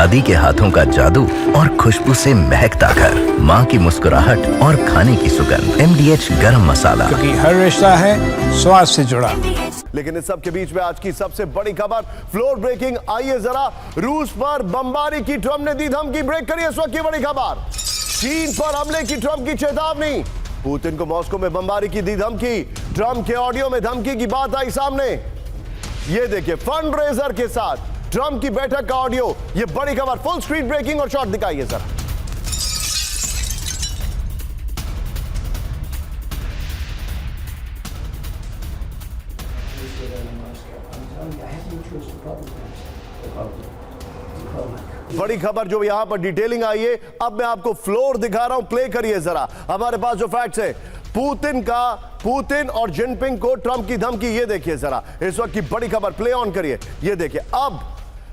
दादी के हाथों का जादू और खुशबू से महकता घर, माँ की मुस्कुराहट और खाने की सुगंध। MDH गरम मसाला, क्योंकि हर रिश्ता है स्वाद से जुड़ा। लेकिन इस सब के बीच में आज की सबसे बड़ी खबर, फ्लोर ब्रेकिंग। आइए जरा, रूस पर बमबारी की ट्रंप ने दी धमकी। ब्रेक करिए इस वक्त की बड़ी खबर। चीन पर हमले की ट्रंप की चेतावनी। पुतिन को मॉस्को में बमबारी की दी धमकी। ट्रंप के ऑडियो में धमकी की बात आई सामने। ये देखिए, फंड रेजर के साथ ट्रंप की बैठक का ऑडियो। ये बड़ी खबर, फुल स्क्रीन ब्रेकिंग और शॉट दिखाइए जरा। बड़ी खबर जो यहां पर डिटेलिंग आई है, अब मैं आपको फ्लोर दिखा रहा हूं, प्ले करिए जरा। हमारे पास जो फैक्ट्स है पुतिन और जिनपिंग को ट्रंप की धमकी, ये देखिए जरा। इस वक्त की बड़ी खबर, प्ले ऑन करिए। ये देखिए, अब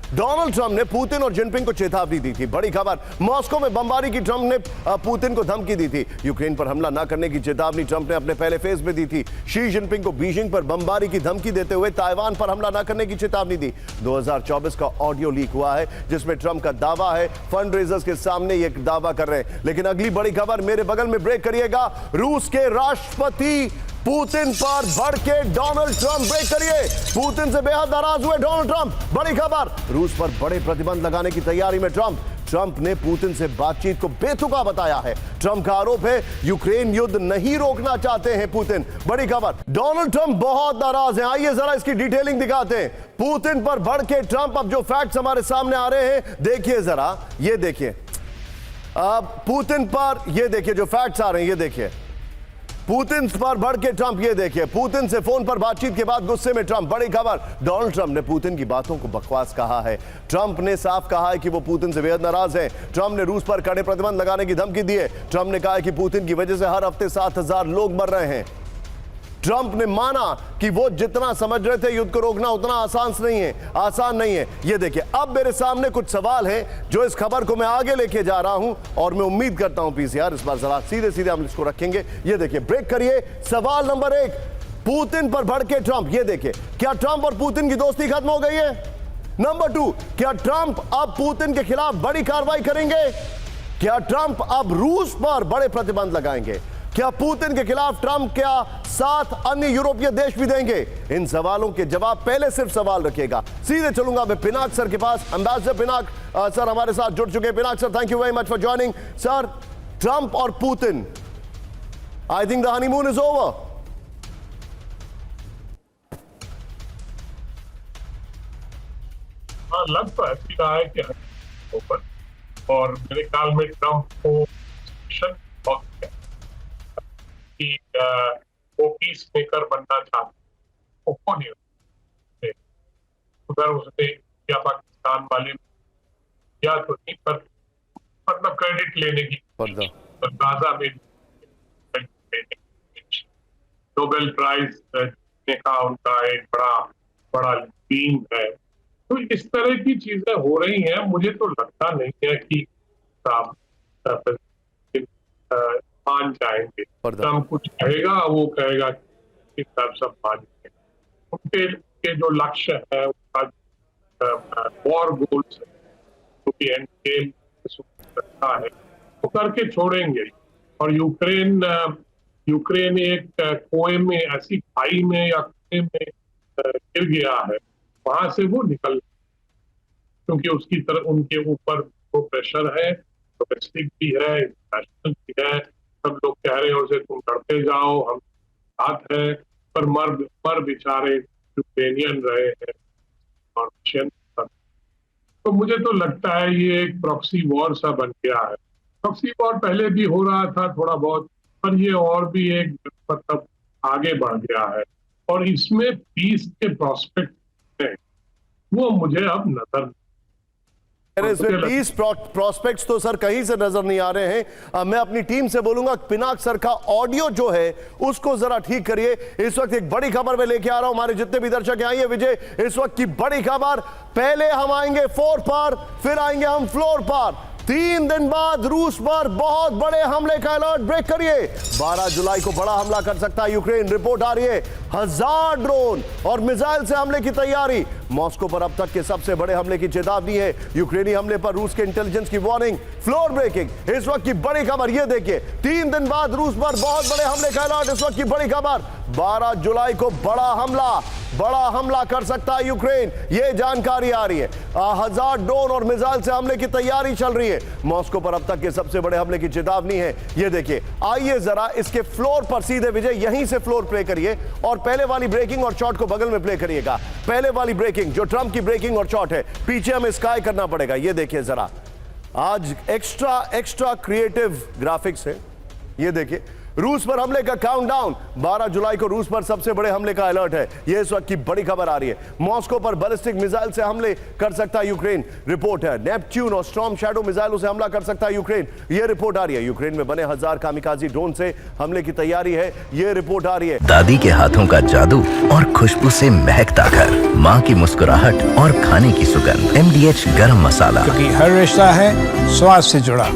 डोनाल्ड ट्रंप ने पुतिन और जिनपिंग को चेतावनी दी थी। बड़ी खबर, मॉस्को में बमबारी की ट्रंप ने पुतिन को धमकी दी थी। यूक्रेन पर हमला न करने की चेतावनी ट्रंप ने अपने पहले फेज में दी थी। शी जिनपिंग को बीजिंग पर बमबारी की धमकी देते हुए ताइवान पर हमला न करने की चेतावनी दी। 2024 का ऑडियो लीक हुआ है जिसमें ट्रंप का दावा है, फंड रेजर्स के सामने ये दावा कर रहे हैं। लेकिन अगली बड़ी खबर, मेरे बगल में ब्रेक करिएगा। रूस के राष्ट्रपति पुतिन पर बढ़ के डोनाल्ड ट्रंप। ब्रेक करिए। पुतिन से बेहद नाराज हुए डोनाल्ड ट्रंप। बड़ी खबर, रूस पर बड़े प्रतिबंध लगाने की तैयारी में ट्रंप ने पुतिन से बातचीत को बेतुका बताया है। ट्रंप का आरोप है यूक्रेन युद्ध नहीं रोकना चाहते हैं पुतिन। बड़ी खबर, डोनाल्ड ट्रंप बहुत नाराज हैं। आइए जरा इसकी डिटेलिंग दिखाते हैं। पुतिन पर बढ़ के ट्रंप, अब जो फैक्ट्स हमारे सामने आ रहे हैं, देखिए जरा। ये देखिए, अब पुतिन पर, ये देखिए जो फैक्ट्स आ रहे हैं, ये देखिए। पुतिन पर बढ़ के ट्रंप, ये देखिए। पुतिन से फोन पर बातचीत के बाद गुस्से में ट्रंप। बड़ी खबर, डोनाल्ड ट्रंप ने पुतिन की बातों को बकवास कहा है। ट्रंप ने साफ कहा है कि वो पुतिन से बेहद नाराज हैं। ट्रंप ने रूस पर कड़े प्रतिबंध लगाने की धमकी दी है। ट्रंप ने कहा है कि पुतिन की वजह से हर हफ्ते 7,000 लोग मर रहे हैं। ट्रंप ने माना कि वो जितना समझ रहे थे युद्ध को रोकना उतना आसान नहीं है। ये देखिए, अब मेरे सामने कुछ सवाल हैं जो इस खबर को मैं आगे लेके जा रहा हूं और मैं उम्मीद करता हूं पीसीआर इस बार जरा सीधे हम इसको रखेंगे। ये देखिए, ब्रेक करिए। सवाल नंबर 1, पुतिन पर बढ़ के ट्रंप। ये देखिए, क्या ट्रंप और पुतिन की दोस्ती खत्म हो गई है? नंबर 2, क्या ट्रंप अब पुतिन के खिलाफ बड़ी कार्रवाई करेंगे? क्या ट्रंप अब रूस पर बड़े प्रतिबंध लगाएंगे? क्या पुतिन के खिलाफ ट्रंप क्या 7 अन्य यूरोपीय देश भी देंगे? इन सवालों के जवाब, पहले सिर्फ सवाल रखिएगा। सीधे चलूंगा मैं पिनाक सर के पास। एम्बेसडर पिनाक सर हमारे साथ जुड़ चुके हैं। Pinak sir, thank you very much for joining. Sir, Trump और Putin, I think the honeymoon is over. लग तो ऐसी रहा है कि ओपन, और मेरे ख्याल में ट्रंप को कि वो पीस मेकर बनना चाहते, वो नहीं होते। उधर उसने या पाकिस्तान वाले या तो नहीं, पर मतलब क्रेडिट लेने की गाजा में नोबेल प्राइज जीतने का उनका एक बड़ा टीम है। तो इस तरह की चीजें हो रही हैं। मुझे तो लगता नहीं है कि मान जाएंगे। हम कुछ कहेगा, वो कहेगा कि सब मान जाएंगे। उनके जो लक्ष्य है, उनका वॉर गोल्स है, जो भी एंड गेम रखता है, वो करके छोड़ेंगे। और यूक्रेन एक कुएं में, ऐसी खाई में या कुएं में गिर गया है, वहां से वो निकल, क्योंकि उसकी तरफ उनके ऊपर वो प्रेशर है, डोमेस्टिक भी है, इंटरनेशनल भी है। सब लोग कह रहे हैं उसे, तुम लड़ते जाओ, हम साथ है, पर मर बेचारे यूक्रेनियन रहे हैं और रशियन। तो मुझे तो लगता है ये एक प्रॉक्सी वॉर सा बन गया है। प्रॉक्सी वॉर पहले भी हो रहा था थोड़ा बहुत, पर ये और भी एक मतलब आगे बढ़ गया है। और इसमें पीस के प्रोस्पेक्ट हैं, वो मुझे अब नजर पीस प्रोस्पेक्ट्स तो सर कहीं से नजर नहीं आ रहे हैं। मैं अपनी टीम से बोलूंगा, पिनाक सर का ऑडियो जो है उसको जरा ठीक करिए। इस वक्त एक बड़ी खबर मैं लेके आ रहा हूं, हमारे जितने भी दर्शक आइए। विजय, इस वक्त की बड़ी खबर, पहले हम आएंगे 4 पर, फिर आएंगे हम फ्लोर पर। 3 दिन बाद रूस पर बहुत बड़े हमले का अलर्ट। ब्रेक करिए। 12 जुलाई को बड़ा हमला कर सकता है यूक्रेन। रिपोर्ट आ रही है 1000 ड्रोन और मिसाइल से हमले की तैयारी। मॉस्को पर अब तक के सबसे बड़े हमले की चेतावनी है। यूक्रेनी हमले पर रूस के इंटेलिजेंस की वार्निंग। फ्लोर ब्रेकिंग इस वक्त की बड़ी खबर। यह देखिए 3 दिन बाद रूस पर बहुत बड़े हमले का अलर्ट। इस वक्त की बड़ी खबर 12 जुलाई को बड़ा हमला कर सकता है यूक्रेन। यह जानकारी आ रही है। 1000 ड्रोन और मिसाइल से हमले की तैयारी चल रही है। मॉस्को पर अब तक के सबसे बड़े हमले की चेतावनी है। यह देखिए। आइए जरा इसके फ्लोर पर सीधे विजय यहीं से फ्लोर प्ले करिए और पहले वाली ब्रेकिंग और शॉट को बगल में प्ले करिएगा। पहले वाली ब्रेकिंग जो ट्रंप की ब्रेकिंग और शॉट है, पीछे हमें स्काई करना पड़ेगा। यह देखिए जरा, आज एक्स्ट्रा क्रिएटिव ग्राफिक्स है। यह देखिए रूस पर हमले का काउंटडाउन। 12 जुलाई को रूस पर सबसे बड़े हमले का अलर्ट है। यह इस वक्त की बड़ी खबर आ रही है। मॉस्को पर बैलिस्टिक मिसाइल से हमले कर सकता है यूक्रेन। रिपोर्ट है नेपच्यून और स्टॉर्म शैडो मिसाइलों से हमला कर सकता है यूक्रेन। यह रिपोर्ट आ रही है। यूक्रेन में बने 1000 कामिकाजी ड्रोन से हमले की तैयारी है। यह रिपोर्ट आ रही है। दादी के हाथों का जादू और खुशबू से महकता घर, माँ की मुस्कुराहट और खाने की सुगंध। MDH गरम मसाला, क्योंकि हर रिश्ता है स्वाद से जुड़ा।